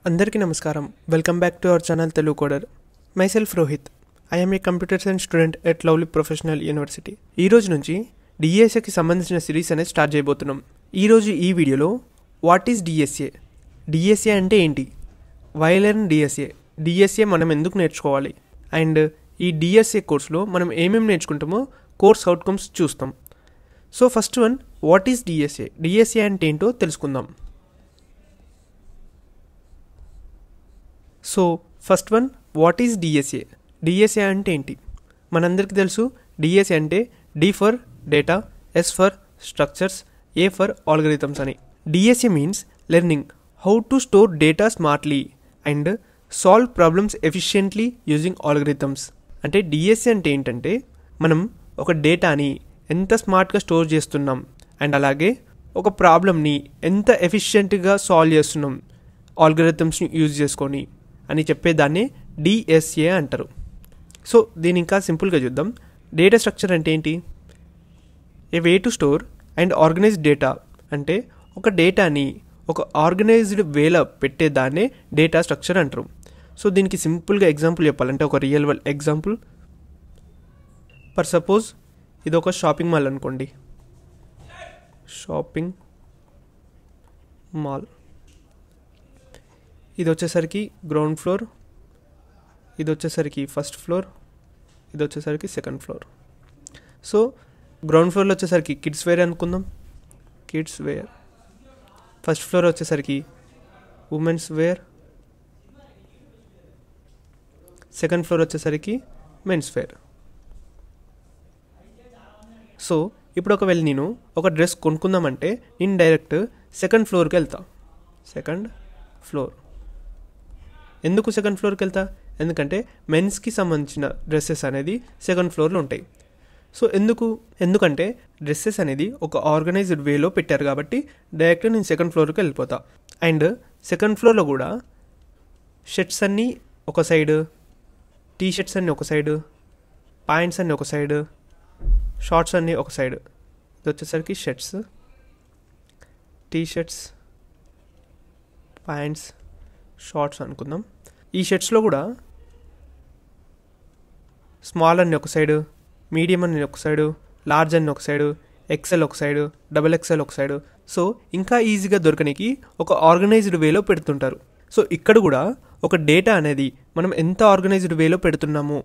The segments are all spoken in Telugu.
అందరికీ నమస్కారం. Welcome back to our channel Telugu కోడర్. Myself Rohit. I am a computer science student at lovely professional university. ఈ రోజు నుంచి డిఎస్ఏకి సంబంధించిన సిరీస్ అనేది స్టార్ట్ చేయబోతున్నాం. ఈరోజు ఈ వీడియోలో వాట్ ఈజ్ డిఎస్ఏ, డిఎస్ఏ అంటే ఏంటి, వై లెర్న్ డిఎస్ఏ, డిఎస్ఏ మనం ఎందుకు నేర్చుకోవాలి, అండ్ ఈ డిఎస్ఏ కోర్సులో మనం ఏమేమి నేర్చుకుంటామో కోర్స్ అవుట్కమ్స్ చూస్తాం. So first one, what is DSA, DSA అంటే ఏంటో తెలుసుకుందాం. So first one, what is DSA, DSA అంటే ఏంటి. మనందరికీ తెలుసు డిఎస్ఏ అంటే D for data, S for structures, A for algorithms అని. DSA means learning how to store data smartly and solve problems efficiently using algorithms. అంటే డిఎస్ఏ అంటే ఏంటంటే మనం ఒక డేటాని ఎంత స్మార్ట్గా స్టోర్ చేస్తున్నాం అండ్ అలాగే ఒక ప్రాబ్లమ్ని ఎంత ఎఫిషియెంట్గా సాల్వ్ చేస్తున్నాం ఆల్గరిథమ్స్ని యూజ్ చేసుకొని అని చెప్పేదాన్ని డిఎస్ఏ అంటారు. సో దీని ఇంకా సింపుల్గా చూద్దాం. డేటా స్ట్రక్చర్ అంటే ఏంటి, a way to store and organize data. అంటే ఒక డేటాని ఒక ఆర్గనైజ్డ్ వేలో పెట్టేదాన్నే డేటా స్ట్రక్చర్ అంటారు. సో దీనికి సింపుల్గా ఎగ్జాంపుల్ చెప్పాలంటే ఒక real world example. For suppose ఇది ఒక షాపింగ్ మాల్ అనుకోండి, షాపింగ్ మాల్. ఇది వచ్చేసరికి గ్రౌండ్ ఫ్లోర్, ఇది వచ్చేసరికి ఫస్ట్ ఫ్లోర్, ఇది వచ్చేసరికి సెకండ్ ఫ్లోర్. సో గ్రౌండ్ ఫ్లోర్లో వచ్చేసరికి కిడ్స్ వేర్ అనుకుందాం, కిడ్స్ వేర్. ఫస్ట్ ఫ్లోర్ వచ్చేసరికి ఉమెన్స్ వేర్, సెకండ్ ఫ్లోర్ వచ్చేసరికి మెన్స్ వేర్. సో ఇప్పుడు ఒకవేళ నేను ఒక డ్రెస్ కొనుక్కుందామంటే నేను డైరెక్ట్ సెకండ్ ఫ్లోర్కి వెళ్తా. Second floor. ఎందుకు సెకండ్ ఫ్లోర్కి వెళ్తా, ఎందుకంటే మెన్స్కి సంబంధించిన డ్రెస్సెస్ అనేది సెకండ్ ఫ్లోర్లో ఉంటాయి. సో ఎందుకంటే డ్రెస్సెస్ అనేది ఒక ఆర్గనైజ్డ్ వేలో పెట్టారు కాబట్టి డైరెక్ట్ నేను సెకండ్ ఫ్లోర్కి వెళ్ళిపోతా. అండ్ సెకండ్ ఫ్లోర్లో కూడా షర్ట్స్ అన్నీ ఒక సైడ్, టీ షర్ట్స్ అన్నీ ఒక సైడ్, ప్యాంట్స్ అన్నీ ఒక సైడ్, షార్ట్స్ అన్నీ ఒక సైడ్. ఇది వచ్చేసరికి shirts, T shirts, pants, shorts అనుకుందాం. ఈ షర్ట్స్లో కూడా స్మాల్ అన్ని ఒక సైడు, మీడియం అన్ని ఒక సైడు, లార్జ్ అన్ని ఒక సైడు, ఎక్సెల్ ఒక సైడు, డబుల్ ఎక్సెల్ ఒక సైడు. సో ఇంకా ఈజీగా దొరకనికి ఒక ఆర్గనైజ్డ్ వేలో పెడుతుంటారు. సో ఇక్కడ కూడా ఒక డేటా అనేది మనం ఎంత ఆర్గనైజ్డ్ వేలో పెడుతున్నాము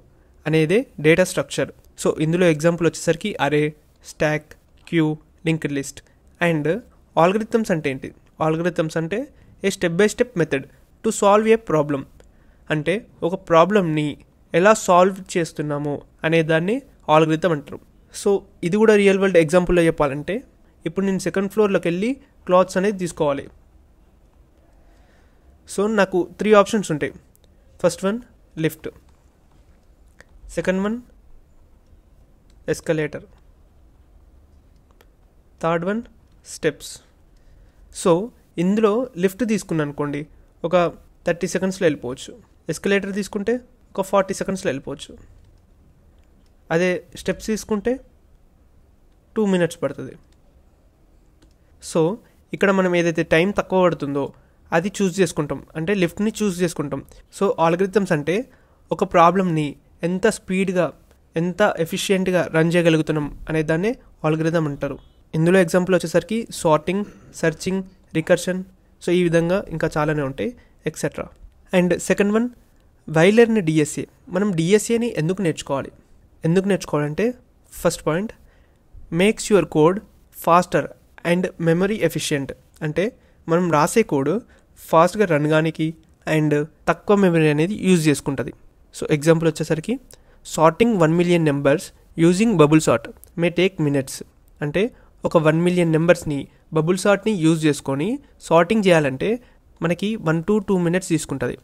అనేదే డేటా స్ట్రక్చర్. సో ఇందులో ఎగ్జాంపుల్ వచ్చేసరికి array, stack, queue, linked list. And algorithms అంటే ఏంటి, ఆల్గరిథమ్స్ అంటే a step by step method to solve a problem. అంటే ఒక ప్రాబ్లమ్ని ఎలా సాల్వ్ చేస్తున్నాము అనేదాన్ని ఆల్గరిథం అంటారు. సో ఇది కూడా రియల్ వరల్డ్ ఎగ్జాంపుల్లో చెప్పాలంటే ఇప్పుడు నేను సెకండ్ ఫ్లోర్లోకి వెళ్ళి క్లాత్స్ అనేది తీసుకోవాలి. సో నాకు 3 ఆప్షన్స్ ఉంటాయి. First one lift, second one escalator, third one steps. So ఇందులో లిఫ్ట్ తీసుకున్నాను అనుకోండి, ఒక 30 సెకండ్స్లో వెళ్ళిపోవచ్చు. ఎస్కలేటర్ తీసుకుంటే ఒక 40 సెకండ్స్లో వెళ్ళిపోవచ్చు. అదే స్టెప్స్ తీసుకుంటే 2 minutes పడుతుంది. సో ఇక్కడ మనం ఏదైతే టైం తక్కువ పడుతుందో అది చూస్ చేసుకుంటాం, అంటే లిఫ్ట్ని చూస్ చేసుకుంటాం. సో ఆల్గరిథమ్స్ అంటే ఒక ప్రాబ్లమ్ని ఎంత స్పీడ్గా ఎంత ఎఫిషియెంట్గా రన్ చేయగలుగుతున్నాం అనే దాన్నే ఆల్గరిథం అంటారు. ఇందులో ఎగ్జాంపుల్ వచ్చేసరికి సార్టింగ్, సెర్చింగ్, రికర్షన్. సో ఈ విధంగా ఇంకా చాలానే ఉంటాయి etcetera. And second one, why learn DSA. మనం డిఎస్ఏని ఎందుకు నేర్చుకోవాలంటే first point, makes your code faster and memory efficient. అంటే మనం రాసే కోడ్ ఫాస్ట్గా రన్ కానికి అండ్ తక్కువ మెమరీ అనేది యూజ్ చేసుకుంటుంది. సో ఎగ్జాంపుల్ వచ్చేసరికి sorting 1 million numbers using bubble sort may take minutes. అంటే ఒక 1 million నెంబర్స్ని బబుల్ సార్ట్ని యూజ్ చేసుకొని సార్టింగ్ చేయాలంటే మనకి 1 to 2 minutes తీసుకుంటుంది.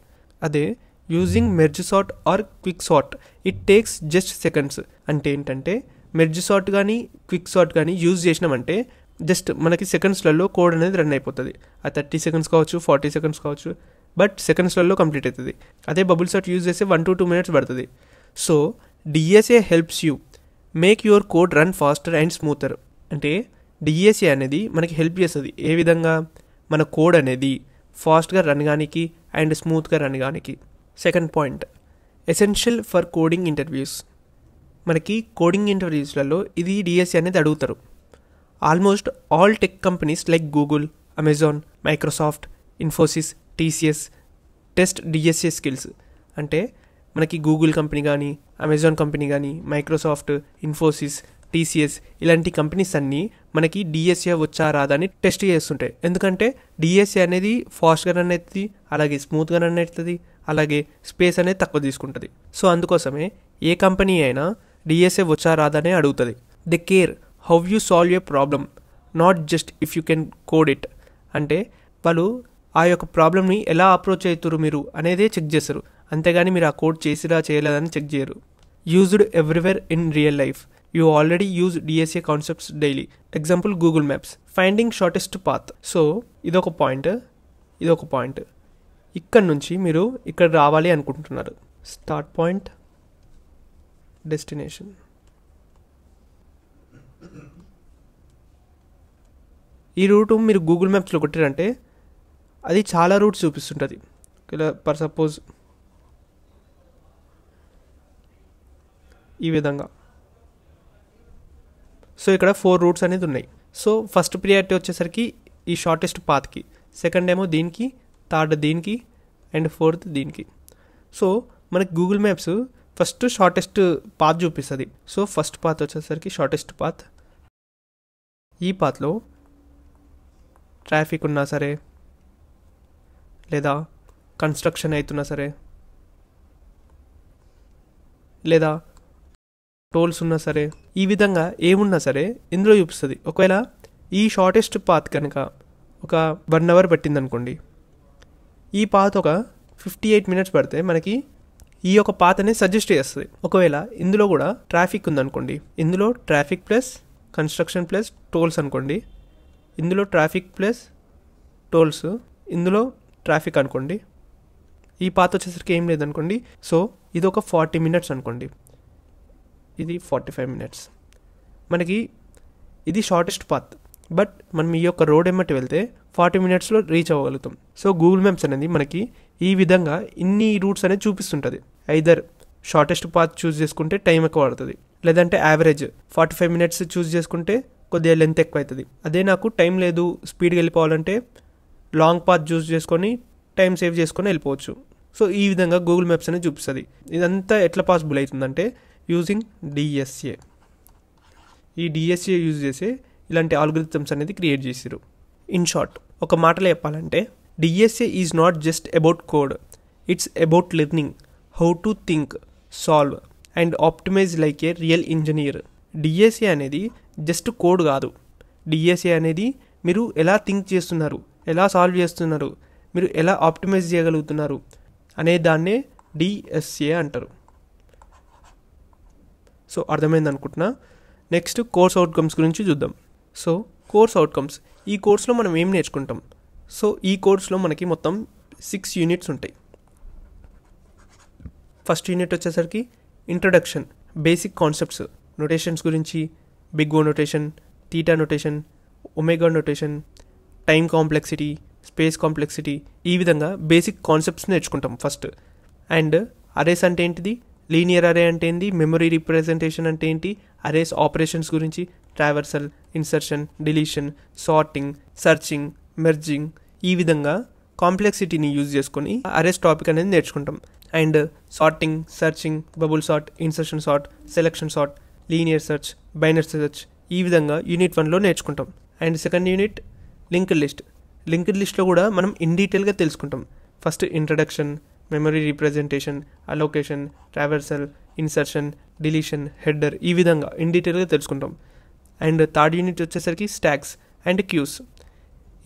అదే using merge sort or quick sort it takes just seconds. అంటే ఏంటంటే మెర్జ్ సార్ట్ కానీ క్విక్ సార్ట్ కానీ యూజ్ చేసినామంటే జస్ట్ మనకి సెకండ్స్లలో కోడ్ అనేది రన్ అయిపోతుంది. అది 30 seconds కావచ్చు, 40 seconds కావచ్చు, బట్ సెకండ్స్లలో కంప్లీట్ అవుతుంది. అదే బబుల్ సార్ట్ యూజ్ చేస్తే 1 to 2 minutes పడుతుంది. So DSA helps you make your code run faster and smoother. అంటే డిఎస్ఏ అనేది మనకి హెల్ప్ చేస్తుంది. ఏ విధంగా మన కోడ్ అనేది ఫాస్ట్గా రన్ కానికి అండ్ స్మూత్గా రన్ కానికి. Second point, essential for coding interviews. మనకి కోడింగ్ ఇంటర్వ్యూస్లలో ఇది డిఎస్సి అనేది అడుగుతారు. Almost all tech companies like Google, Amazon, Microsoft, Infosys, TCS test DSA skills. అంటే మనకి గూగుల్ కంపెనీ కానీ, అమెజాన్ కంపెనీ కానీ, మైక్రోసాఫ్ట్, ఇన్ఫోసిస్, టీసీఎస్ ఇలాంటి కంపెనీస్ అన్నీ మనకి డిఎస్ఏ వచ్చా రాదా అని టెస్ట్ చేస్తుంటాయి. ఎందుకంటే డిఎస్ఏ అనేది ఫాస్ట్గా రన్ అవుతుంది, అలాగే స్మూత్గా రన్ అవుతుంది, అలాగే స్పేస్ అనేది తక్కువ తీసుకుంటుంది. సో అందుకోసమే ఏ కంపెనీ అయినా డిఎస్ఏ వచ్చా రాదనే అడుగుతుంది. They care how you solve A problem, not just if you can code it. అంటే వాళ్ళు ఆ యొక్క ప్రాబ్లమ్ని ఎలా అప్రోచ్ అవుతారు మీరు అనేదే చెక్ చేస్తారు, అంతేగాని మీరు ఆ కోడ్ చేసిరా చేయలేదని చెక్ చేయరు. Used everywhere in real life. You already use DSA concepts daily. Example, Google Maps. Finding shortest path. So ఇదొక పాయింట్. ఇక్కడ నుంచి మీరు ఇక్కడ రావాలి అనుకుంటున్నారు. Start point, destination. ఈ రూటు మీరు గూగుల్ మ్యాప్స్లో కొట్టారంటే అది చాలా రూట్స్ చూపిస్తుంటుంది. ఇలా ఫర్ సపోజ్ ఈ విధంగా. సో ఇక్కడ 4 రూట్స్ అనేది ఉన్నాయి. సో ఫస్ట్ ప్రియారిటీ వచ్చేసరికి ఈ షార్టెస్ట్ పాత్కి, సెకండ్ ఏమో దీనికి, థర్డ్ దీనికి, అండ్ ఫోర్త్ దీనికి. సో మనకి Google maps first shortest path చూపిస్తుంది. సో ఫస్ట్ పాత్ వచ్చేసరికి షార్టెస్ట్ పాత్. ఈ పాత్లో ట్రాఫిక్ ఉన్నా సరే, లేదా కన్స్ట్రక్షన్ అవుతున్నా సరే, లేదా టోల్స్ ఉన్నా సరే, ఈ విధంగా ఏమున్నా సరే ఇందులో చూపిస్తుంది. ఒకవేళ ఈ షార్టెస్ట్ పాత్ కనుక ఒక 1 అవర్ పట్టిందనుకోండి, ఈ పాత్ ఒక 58 మినిట్స్ పడితే మనకి ఈ యొక్క పాత్ అనేది సజెస్ట్ చేస్తుంది. ఒకవేళ ఇందులో కూడా ట్రాఫిక్ ఉందనుకోండి, ఇందులో traffic plus construction plus tolls అనుకోండి, ఇందులో ట్రాఫిక్ ప్లస్ టోల్స్, ఇందులో ట్రాఫిక్ అనుకోండి, ఈ పాత్ వచ్చేసరికి ఏం లేదనుకోండి. సో ఇది ఒక 40 మినిట్స్ అనుకోండి, ఇది 45 మినిట్స్. మనకి ఇది షార్టెస్ట్ పాత్, బట్ మనం ఈ యొక్క రోడ్ ఎమ్మటి వెళ్తే 40 మినిట్స్లో రీచ్ అవ్వగలుగుతాం. సో గూగుల్ మ్యాప్స్ అనేది మనకి ఈ విధంగా ఇన్ని రూట్స్ అనేది చూపిస్తుంటుంది. ఐదర్ షార్టెస్ట్ పాత్ చూస్ చేసుకుంటే టైం ఎక్కువ పడుతుంది, లేదంటే యావరేజ్ 45 మినిట్స్ చూస్ చేసుకుంటే కొద్దిగా లెంత్ ఎక్కువ అవుతుంది. అదే నాకు టైం లేదు, స్పీడ్గా వెళ్ళిపోవాలంటే లాంగ్ పాత్ చూస్ చేసుకొని టైం సేవ్ చేసుకొని వెళ్ళిపోవచ్చు. సో ఈ విధంగా గూగుల్ మ్యాప్స్ అనేది చూపిస్తుంది. ఇదంతా ఎట్లా పాసిబుల్ అవుతుందంటే యూజింగ్ డిఎస్ఏ. ఈ డిఎస్ఏ యూజ్ చేసి ఇలాంటి ఆల్గరిథమ్స్ అనేది క్రియేట్ చేసారు. ఇన్ షార్ట్ ఒక మాటలో చెప్పాలంటే DSA is not just about code, it's about learning how to think, solve and optimise like A real engineer. DSA అనేది జస్ట్ కోడ్ కాదు. డిఎస్ఏ అనేది మీరు ఎలా థింక్ చేస్తున్నారు, ఎలా సాల్వ్ చేస్తున్నారు, మీరు ఎలా ఆప్టిమైజ్ చేయగలుగుతున్నారు అనే దాన్నే డిఎస్ఏ అంటారు. సో అర్థమైంది అనుకుంటున్నా. నెక్స్ట్ కోర్స్ అవుట్కమ్స్ గురించి చూద్దాం. సో కోర్స్ అవుట్కమ్స్, ఈ కోర్స్లో మనం ఏం నేర్చుకుంటాం? సో ఈ కోర్స్లో మనకి మొత్తం 6 యూనిట్స్ ఉంటాయి. ఫస్ట్ యూనిట్ వచ్చేసరికి ఇంట్రడక్షన్, బేసిక్ కాన్సెప్ట్స్, నొటేషన్స్ గురించి, big O notation, theta notation, omega notation, time complexity, space complexity, ఈ విధంగా బేసిక్ కాన్సెప్ట్స్ నేర్చుకుంటాం ఫస్ట్. అండ్ అరేస్ అంటే ఏంటిది, లీనియర్ అరే అంటే ఏంటి, మెమరీ రిప్రజెంటేషన్ అంటే ఏంటి, అరేస్ ఆపరేషన్స్ గురించి, traversal, insertion, deletion, sorting, searching, merging, ఈ విధంగా కాంప్లెక్సిటీని యూజ్ చేసుకొని అరేస్ టాపిక్ అనేది నేర్చుకుంటాం. And sorting, searching, bubble sort, insertion sort, selection sort, linear search, binary search, ఈ విధంగా యూనిట్ 1లో నేర్చుకుంటాం. And second unit linked list. Linked లిస్ట్లో కూడా మనం ఇన్ డీటెయిల్గా తెలుసుకుంటాం. First introduction, memory representation, allocation, traversal, insertion, deletion, header, ఈ విధంగా ఇన్ డీటెయిల్గా తెలుసుకుంటాం. అండ్ థర్డ్ యూనిట్ వచ్చేసరికి స్టాక్స్ అండ్ క్యూస్.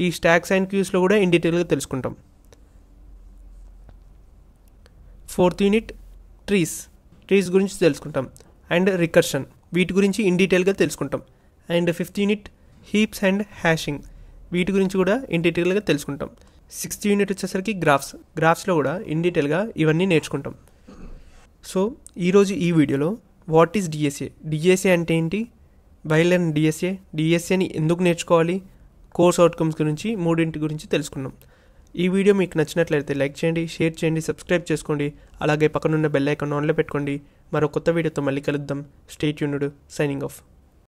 ఈ స్టాక్స్ అండ్ క్యూస్లో కూడా ఇన్ డీటెయిల్గా తెలుసుకుంటాం. ఫోర్త్ యూనిట్ ట్రీస్ గురించి తెలుసుకుంటాం. అండ్ రికర్షన్, వీటి గురించి ఇన్ డీటెయిల్గా తెలుసుకుంటాం. And fifth unit heaps and hashing, వీటి గురించి కూడా ఇన్ డీటెయిల్గా తెలుసుకుంటాం. సిక్స్త్ యూనిట్ వచ్చేసరికి గ్రాఫ్స్లో కూడా ఇన్ డీటెయిల్గా ఇవన్నీ నేర్చుకుంటాం. సో ఈరోజు ఈ వీడియోలో వాట్ ఈజ్ డిఎస్ఏ అంటే ఏంటి, బయలుదేరిన డిఎస్ఏని ఎందుకు నేర్చుకోవాలి, కోర్స్ అవుట్కమ్స్ గురించి, మూడింటి గురించి తెలుసుకున్నాం. ఈ వీడియో మీకు నచ్చినట్లయితే లైక్ చేయండి, షేర్ చేయండి, సబ్స్క్రైబ్ చేసుకోండి. అలాగే పక్కనున్న బెల్ ఐకాన్ ఆన్లో పెట్టుకోండి. మరో కొత్త వీడియోతో మళ్ళీ కలుద్దాం. Stay tuned. Signing off.